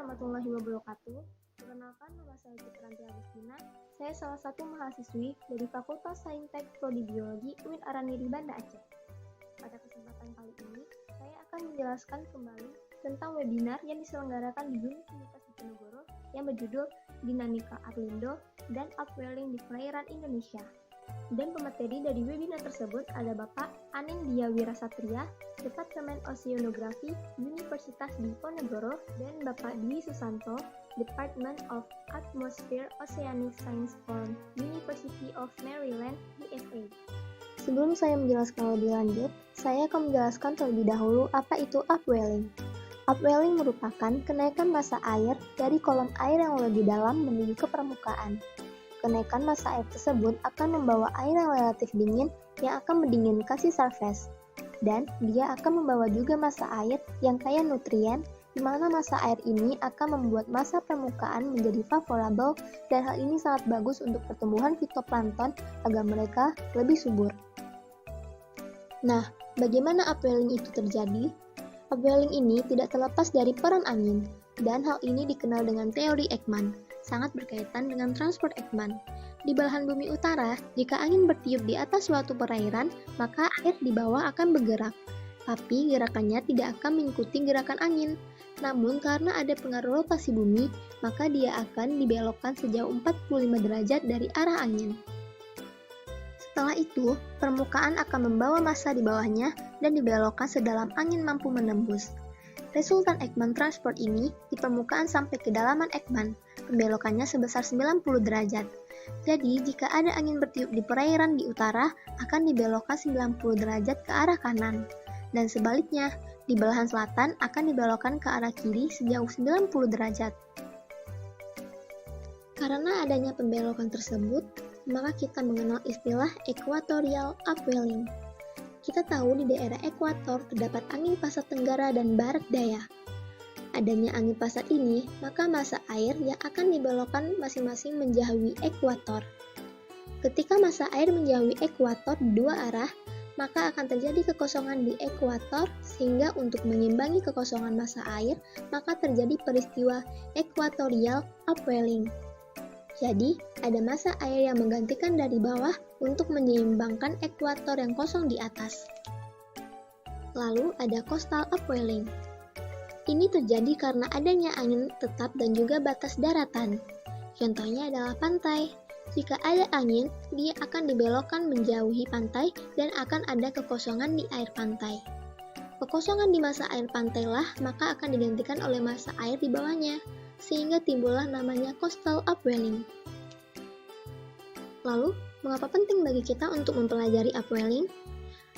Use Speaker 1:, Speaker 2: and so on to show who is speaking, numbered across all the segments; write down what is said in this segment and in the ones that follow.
Speaker 1: warahmatullahi wabarakatuh. Perkenalkan, nama saya Citranti Agustina. Saya salah satu mahasiswi dari Fakultas Saintek Prodi Biologi UIN Araniri Banda Aceh. Pada kesempatan kali ini, saya akan menjelaskan kembali tentang webinar yang diselenggarakan di Universitas Diponegoro yang berjudul Dinamika Arlindo dan Upwelling di Perairan Indonesia. Dan pemateri dari webinar tersebut ada Bapak Anindya Wirasatria, Departemen Oceanografi Universitas Diponegoro, dan Bapak Dwi Susanto, Department of Atmosphere Oceanic Science from University of Maryland, USA. Sebelum saya menjelaskan lebih lanjut, saya akan menjelaskan terlebih dahulu apa itu upwelling. Upwelling merupakan kenaikan massa air dari kolom air yang lebih dalam menuju ke permukaan. Kenaikan massa air tersebut akan membawa air yang relatif dingin yang akan mendinginkan si surface. Dan dia akan membawa juga massa air yang kaya nutrien, di mana massa air ini akan membuat massa permukaan menjadi favorable, dan hal ini sangat bagus untuk pertumbuhan fitoplankton agar mereka lebih subur. Nah, bagaimana upwelling itu terjadi? Upwelling ini tidak terlepas dari peran angin, dan hal ini dikenal dengan teori Ekman, sangat berkaitan dengan transport Ekman. Di belahan bumi utara, jika angin bertiup di atas suatu perairan, maka air di bawah akan bergerak. Tapi gerakannya tidak akan mengikuti gerakan angin. Namun karena ada pengaruh rotasi bumi, maka dia akan dibelokkan sejauh 45 derajat dari arah angin. Setelah itu, permukaan akan membawa massa di bawahnya dan dibelokkan sedalam angin mampu menembus. Resultan Ekman transport ini di permukaan sampai kedalaman Ekman, pembelokannya sebesar 90 derajat. Jadi, jika ada angin bertiup di perairan di utara, akan dibelokkan 90 derajat ke arah kanan. Dan sebaliknya, di belahan selatan akan dibelokkan ke arah kiri sejauh 90 derajat. Karena adanya pembelokan tersebut, maka kita mengenal istilah equatorial upwelling. Kita tahu di daerah ekuator terdapat angin pasat tenggara dan barat daya. Adanya angin pasat ini, maka massa air yang akan dibelokkan masing-masing menjauhi ekuator. Ketika massa air menjauhi ekuator di dua arah, maka akan terjadi kekosongan di ekuator, sehingga untuk mengimbangi kekosongan massa air, maka terjadi peristiwa equatorial upwelling. Jadi, ada massa air yang menggantikan dari bawah untuk menyeimbangkan ekuator yang kosong di atas. Lalu ada coastal upwelling. Ini terjadi karena adanya angin tetap dan juga batas daratan. Contohnya adalah pantai. Jika ada angin, dia akan dibelokkan menjauhi pantai dan akan ada kekosongan di air pantai. Kekosongan di massa air pantai lah maka akan digantikan oleh massa air di bawahnya, sehingga timbullah namanya coastal upwelling. Lalu, mengapa penting bagi kita untuk mempelajari upwelling?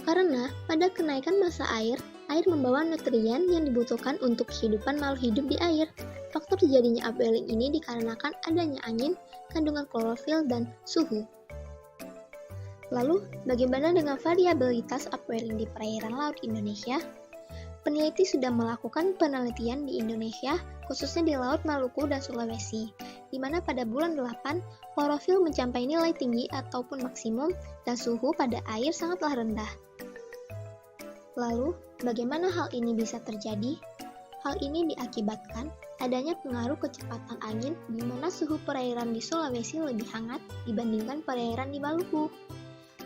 Speaker 1: Karena pada kenaikan massa air membawa nutrien yang dibutuhkan untuk kehidupan makhluk hidup di air. Faktor terjadinya upwelling ini dikarenakan adanya angin, kandungan klorofil, dan suhu. Lalu, bagaimana dengan variabilitas upwelling di perairan laut Indonesia? Peneliti sudah melakukan penelitian di Indonesia, khususnya di Laut Maluku dan Sulawesi, di mana pada bulan 8, klorofil mencapai nilai tinggi ataupun maksimum, dan suhu pada air sangatlah rendah. Lalu, bagaimana hal ini bisa terjadi? Hal ini diakibatkan adanya pengaruh kecepatan angin di mana suhu perairan di Sulawesi lebih hangat dibandingkan perairan di Maluku.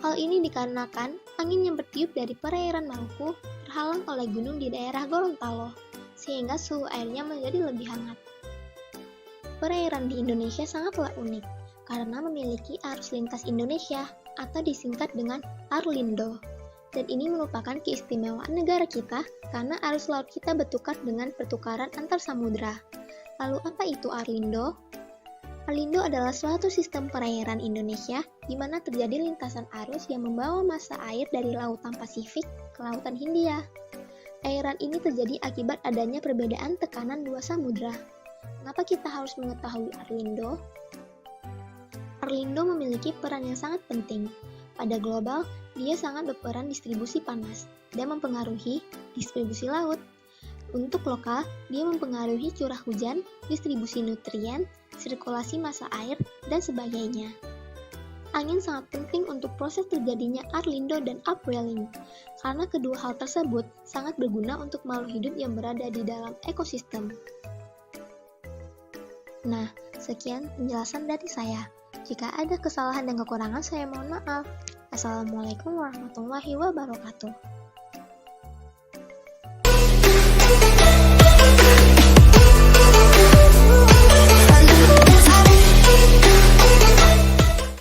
Speaker 1: Hal ini dikarenakan angin yang bertiup dari perairan Maluku terhalang oleh gunung di daerah Gorontalo, sehingga suhu airnya menjadi lebih hangat. Perairan di Indonesia sangatlah unik, karena memiliki arus lintas Indonesia, atau disingkat dengan Arlindo. Dan ini merupakan keistimewaan negara kita, karena arus laut kita bertukar dengan pertukaran antar samudra. Lalu apa itu Arlindo? Arlindo adalah suatu sistem perairan Indonesia di mana terjadi lintasan arus yang membawa massa air dari lautan Pasifik ke lautan Hindia. Airan ini terjadi akibat adanya perbedaan tekanan dua samudra. Mengapa kita harus mengetahui Arlindo? Arlindo memiliki peran yang sangat penting. Pada global, dia sangat berperan distribusi panas dan mempengaruhi distribusi laut. Untuk lokal, dia mempengaruhi curah hujan, distribusi nutrien, sirkulasi massa air, dan sebagainya. Angin sangat penting untuk proses terjadinya Arlindo dan upwelling, karena kedua hal tersebut sangat berguna untuk makhluk hidup yang berada di dalam ekosistem. Nah, sekian penjelasan dari saya. Jika ada kesalahan dan kekurangan, saya mohon maaf. Assalamualaikum warahmatullahi wabarakatuh.